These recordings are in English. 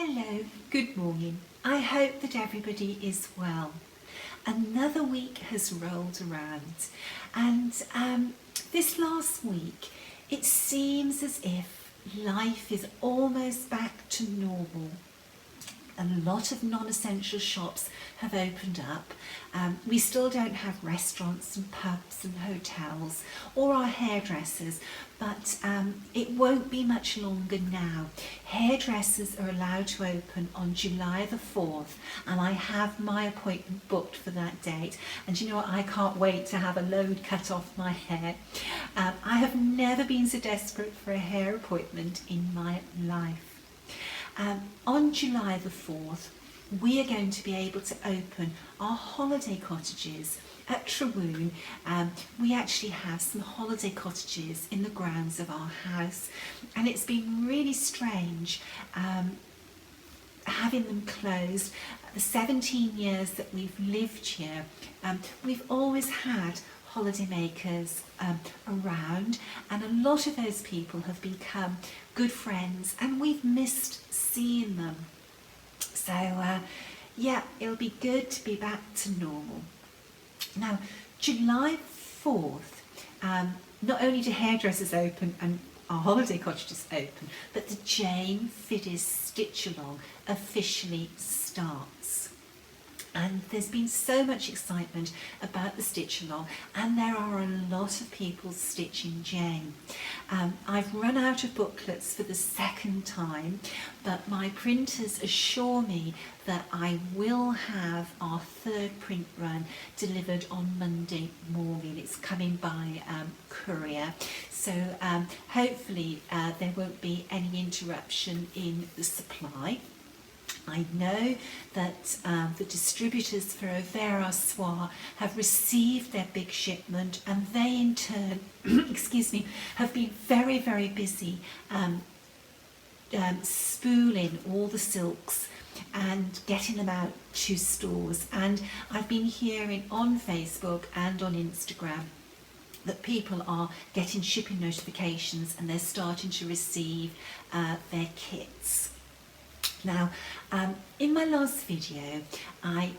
Hello, good morning. I hope that everybody is well. Another week has rolled around and this last week it seems as if life is almost back to normal. A lot of non-essential shops have opened up. We still don't have restaurants and pubs and hotels or our hairdressers, but it won't be much longer now. Hairdressers are allowed to open on July the 4th, and I have my appointment booked for that date. And you know what, I can't wait to have a load cut off my hair. I have never been so desperate for a hair appointment in my life. On July the 4th, we are going to be able to open our holiday cottages at Trewoon. We actually have some holiday cottages in the grounds of our house, and it's been really strange having them closed. The 17 years that we've lived here, we've always had holidaymakers around, and a lot of those people have become good friends and we've missed seeing them. So yeah, it'll be good to be back to normal. Now, July 4th, not only do hairdressers open and our holiday cottages open, but the Jane Fiddis Stitch Along officially starts. And there's been so much excitement about the stitch along, and there are a lot of people stitching Jane. I've run out of booklets for the second time, but my printers assure me that I will have our third print run delivered on Monday morning. It's coming by courier, so hopefully there won't be any interruption in the supply. I know that the distributors for Auvert Soir have received their big shipment, and they in turn, excuse me, have been very, very busy spooling all the silks and getting them out to stores. And I've been hearing on Facebook and on Instagram that people are getting shipping notifications and they're starting to receive their kits. Now, in my last video, I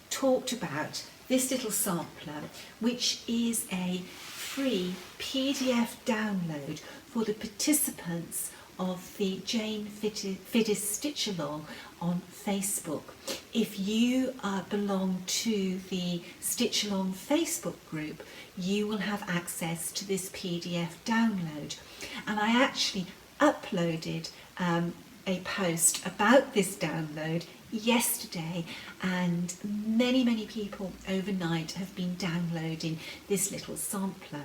talked about this little sampler, which is a free PDF download for the participants of the Jane Fiddis Stitch Along on Facebook. If you belong to the Stitch Along Facebook group, you will have access to this PDF download. And I actually uploaded a post about this download yesterday, and many people overnight have been downloading this little sampler.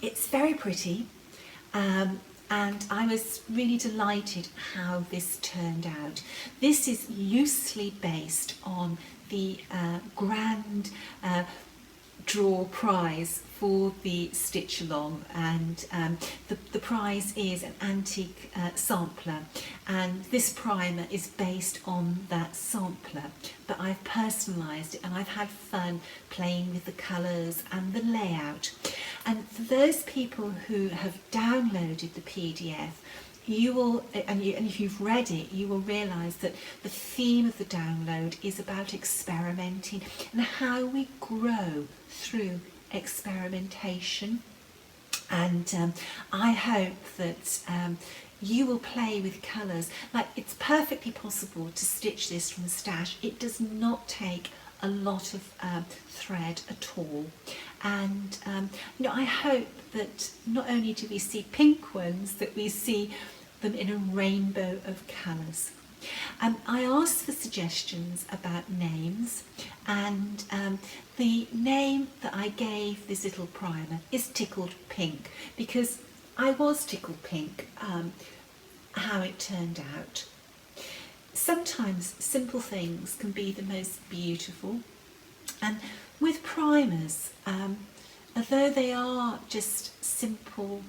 It's very pretty, and I was really delighted how this turned out. This is loosely based on the grand draw prize for the stitch along, and the prize is an antique sampler, and this primer is based on that sampler, but I've personalised it and I've had fun playing with the colours and the layout. And for those people who have downloaded the PDF, you will, and if you've read it, you will realise that the theme of the download is about experimenting and how we grow through experimentation. And I hope that you will play with colours. Like, it's perfectly possible to stitch this from stash. It does not take a lot of thread at all, and you know, I hope that not only do we see pink ones, that we see them in a rainbow of colours. I asked for suggestions about names, and the name that I gave this little primer is Tickled Pink, because I was tickled pink how it turned out. Sometimes simple things can be the most beautiful, and with primers, although they are just simple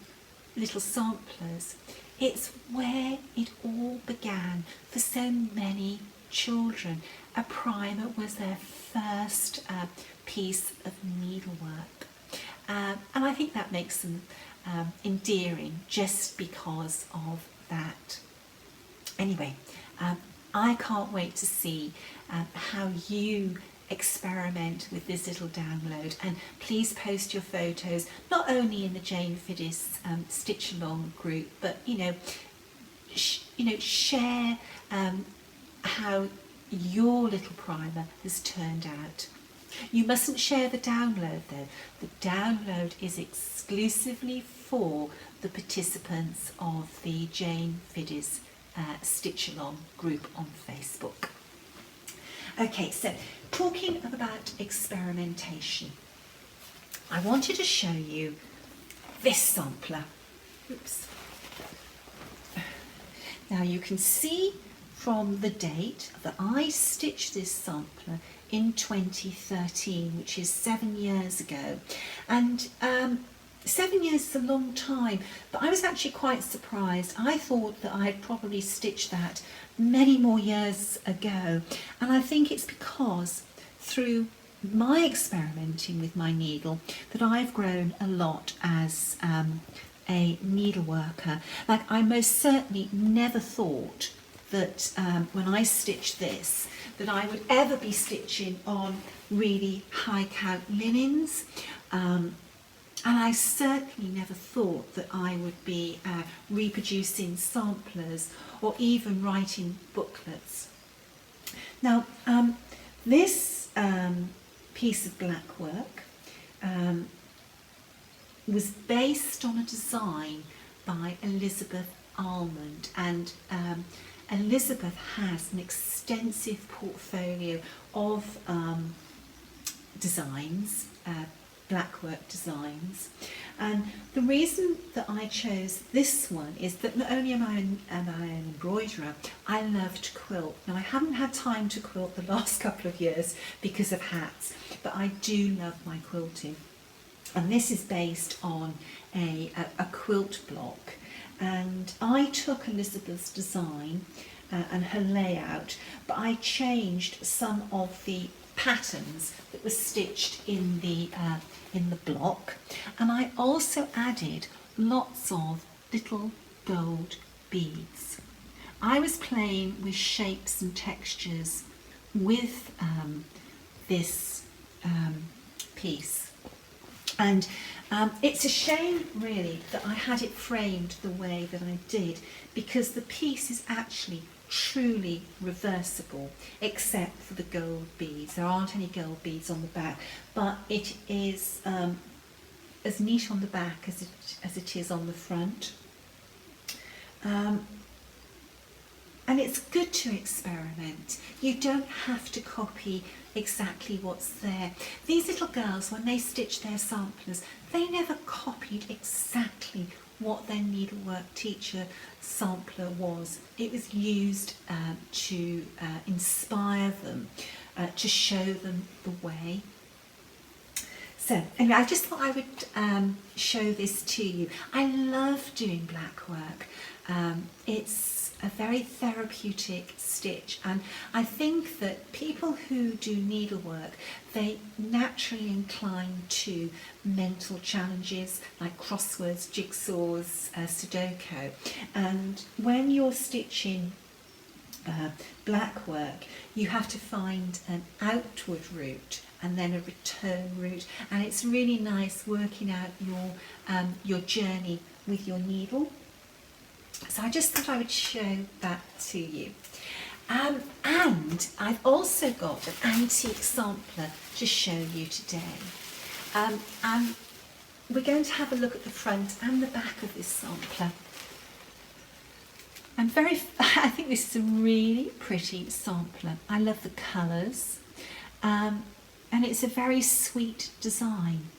little samplers, it's where it all began for so many children. A primer was their first piece of needlework, and I think that makes them endearing just because of that. Anyway, I can't wait to see how you experiment with this little download, and please post your photos not only in the Jane Fiddis Stitch Along group, but share how your little primer has turned out. You mustn't share the download though. The download is exclusively for the participants of the Jane Fiddis Stitch Along group on Facebook. Okay, so talking about experimentation, I wanted to show you this sampler. Oops. Now you can see from the date that I stitched this sampler in 2013, which is 7 years ago. And 7 years is a long time, but I was actually quite surprised. I thought that I had probably stitched that many more years ago. And I think it's because through my experimenting with my needle that I've grown a lot as a needleworker. Like, I most certainly never thought that when I stitched this that I would ever be stitching on really high count linens, and I certainly never thought that I would be reproducing samplers or even writing booklets. Now this piece of Blackwork was based on a design by Elizabeth Almond, and Elizabeth has an extensive portfolio of designs, Blackwork designs, and the reason that I chose this one is that not only am I an embroiderer, I love to quilt. Now I haven't had time to quilt the last couple of years because of hats, but I do love my quilting. And this is based on a quilt block, and I took Elizabeth's design and her layout, but I changed some of the patterns that were stitched in the block, and I also added lots of little gold beads. I was playing with shapes and textures with this piece. And it's a shame really that I had it framed the way that I did, because the piece is actually truly reversible except for the gold beads. There aren't any gold beads on the back, but it is as neat on the back as it is on the front. And it's good to experiment. You don't have to copy exactly what's there. These little girls, when they stitched their samplers, they never copied exactly what their needlework teacher sampler was. It was used to inspire them, to show them the way. So anyway, I just thought I would show this to you. I love doing Blackwork. It's a very therapeutic stitch, and I think that people who do needlework, they naturally incline to mental challenges like crosswords, jigsaws, Sudoku, and when you're stitching Blackwork, you have to find an outward route and then a return route, and it's really nice working out your journey with your needle. So I just thought I would show that to you. And I've also got an antique sampler to show you today. And we're going to have a look at the front and the back of this sampler. I think this is a really pretty sampler. I love the colours, and it's a very sweet design.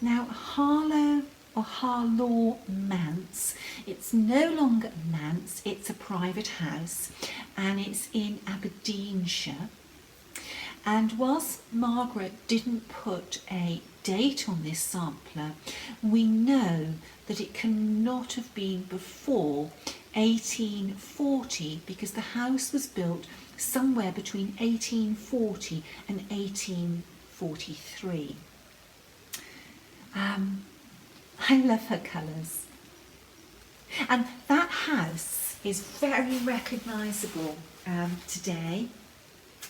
Now Harlow or Harlaw Manse, it's no longer a manse, it's a private house, and it's in Aberdeenshire. And whilst Margaret didn't put a date on this sampler, we know that it cannot have been before 1840, because the house was built somewhere between 1840 and 1843. I love her colours. And that house is very recognisable today.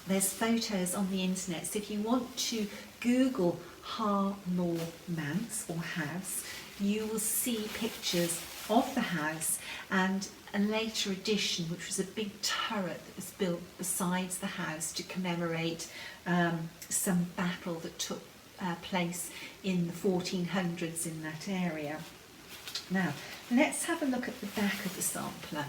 There's photos on the internet, so if you want to Google Harlaw Manse or house, you will see pictures of the house and a later addition, which was a big turret that was built besides the house to commemorate some battle that took place in the 1400s in that area. Now, let's have a look at the back of the sampler.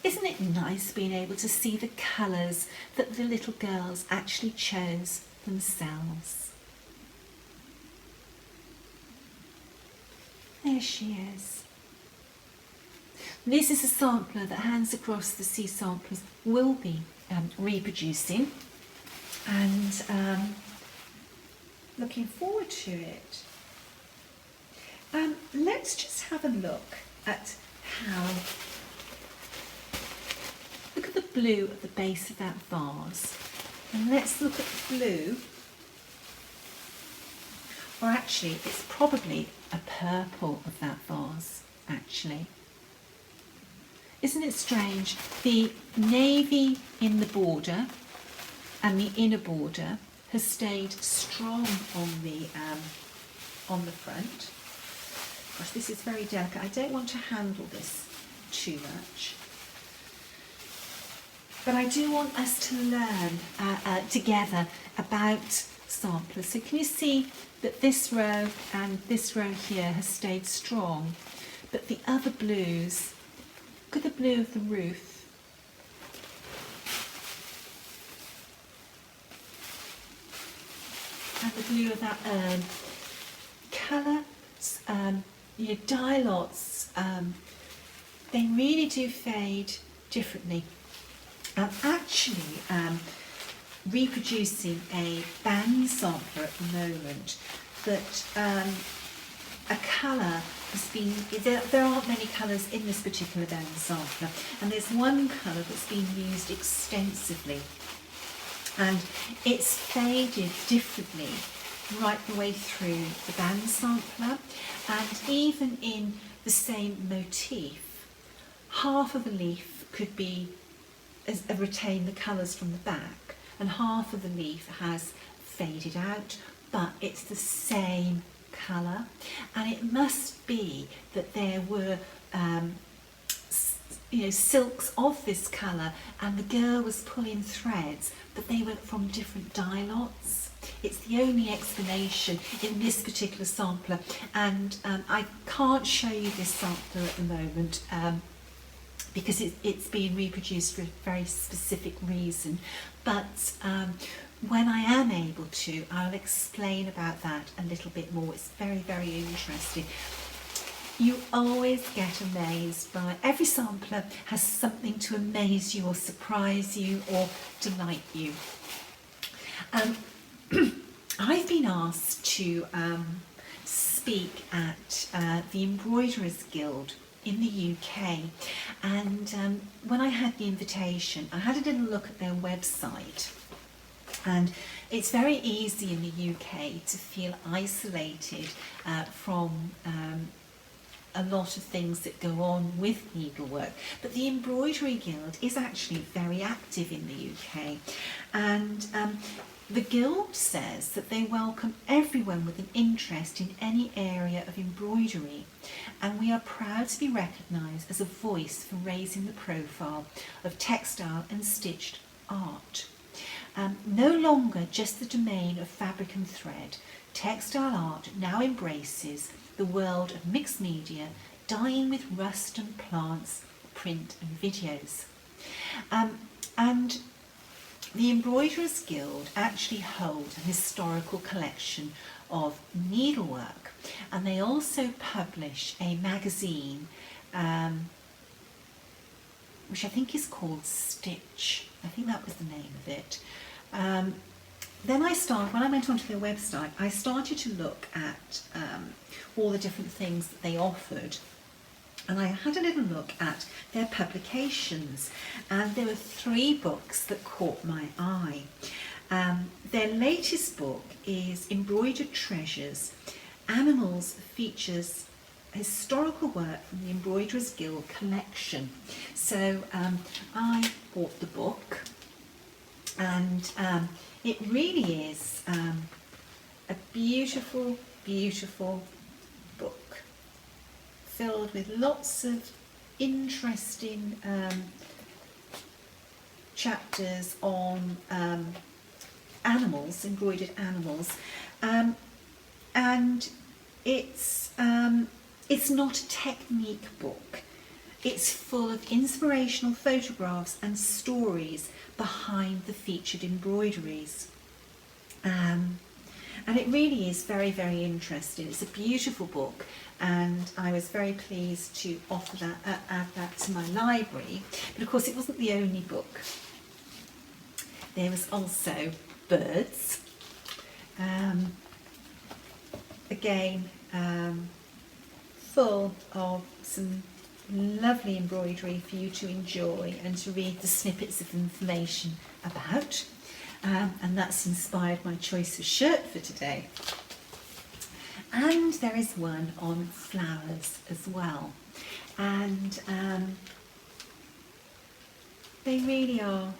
Isn't it nice being able to see the colours that the little girls actually chose themselves? There she is. This is a sampler that Hands Across the Sea Samplers will be reproducing, and looking forward to it. Let's just have a look at how, look at the blue at the base of that vase, and let's look at the blue, or actually it's probably a purple of that vase actually. Isn't it strange? The navy in the border and the inner border has stayed strong on the front. Gosh, this is very delicate. I don't want to handle this too much. But I do want us to learn together about samplers. So can you see that this row and this row here has stayed strong, but the other blues, look at the blue of the roof, and the blue of that urn, colours, dye lots, they really do fade differently. I'm actually reproducing a band sampler at the moment that a colour has been, there aren't many colours in this particular band sampler, and there's one colour that's been used extensively, and it's faded differently right the way through the band sampler, and even in the same motif, half of the leaf could be retain the colours from the back, and half of the leaf has faded out, but it's the same colour. And it must be that there were silks of this colour, and the girl was pulling threads, but they were from different dye lots. It's the only explanation in this particular sampler, and I can't show you this sampler at the moment because it's being reproduced for a very specific reason, but when I am able to, I'll explain about that a little bit more. It's very, very interesting. You always get amazed by, every sampler has something to amaze you or surprise you or delight you. I've been asked to speak at the Embroiderers Guild in the UK, and when I had the invitation, I had a little look at their website, and it's very easy in the UK to feel isolated from a lot of things that go on with needlework, but the Embroidery Guild is actually very active in the UK, and the Guild says that they welcome everyone with an interest in any area of embroidery, and we are proud to be recognised as a voice for raising the profile of textile and stitched art. No longer just the domain of fabric and thread, textile art now embraces the world of mixed media, dyeing with rust and plants, print and videos. And the Embroiderers Guild actually hold a historical collection of needlework, and they also publish a magazine which I think is called Stitch. I think that was the name of it. Then when I went onto their website, I started to look at all the different things that they offered, and I had a little look at their publications, and there were 3 books that caught my eye. Their latest book is Embroidered Treasures, Animals, Features historical work from the Embroiderers Guild collection. So I bought the book, and it really is a beautiful, beautiful book filled with lots of interesting chapters on animals, embroidered animals, and it's not a technique book. It's full of inspirational photographs and stories behind the featured embroideries. And it really is very, very interesting. It's a beautiful book, and I was very pleased to offer that, add that to my library. But of course it wasn't the only book. There was also birds. Again, full of some lovely embroidery for you to enjoy and to read the snippets of information about. And that's inspired my choice of shirt for today. And there is one on flowers as well. And they really are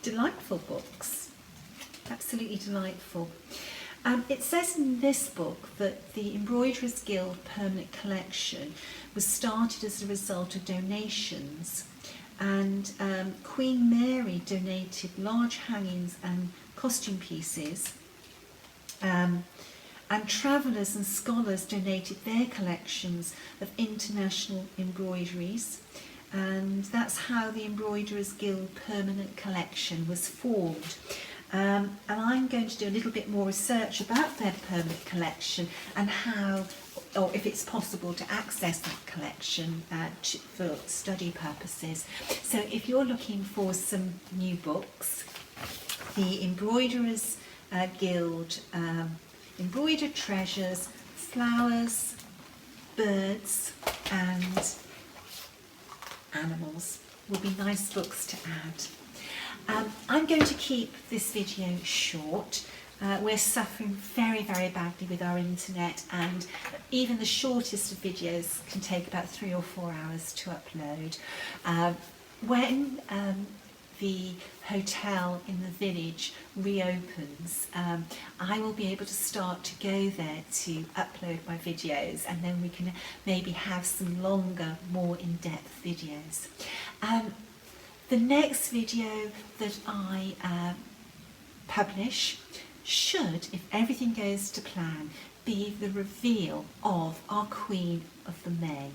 delightful books, absolutely delightful. It says in this book that the Embroiderers Guild permanent collection was started as a result of donations, and Queen Mary donated large hangings and costume pieces, and travellers and scholars donated their collections of international embroideries, and that's how the Embroiderers Guild permanent collection was formed. And I'm going to do a little bit more research about their permanent collection and how, or if it's possible to access that collection for study purposes. So if you're looking for some new books, the Embroiderers Guild Embroidered Treasures, Flowers, Birds and Animals will be nice books to add. I'm going to keep this video short. We're suffering very, very badly with our internet, and even the shortest of videos can take about 3 or 4 hours to upload. When the hotel in the village reopens, I will be able to start to go there to upload my videos, and then we can maybe have some longer, more in-depth videos. The next video that I publish should, if everything goes to plan, be the reveal of our Queen of the May.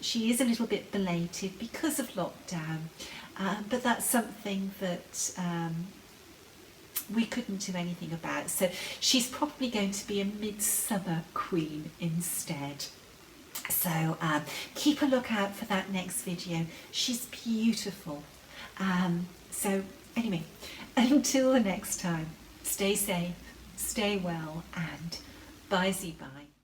She is a little bit belated because of lockdown, but that's something that we couldn't do anything about. So she's probably going to be a midsummer queen instead. So keep a lookout for that next video. She's beautiful. So anyway, until the next time, stay safe, stay well, and bye-zy-bye.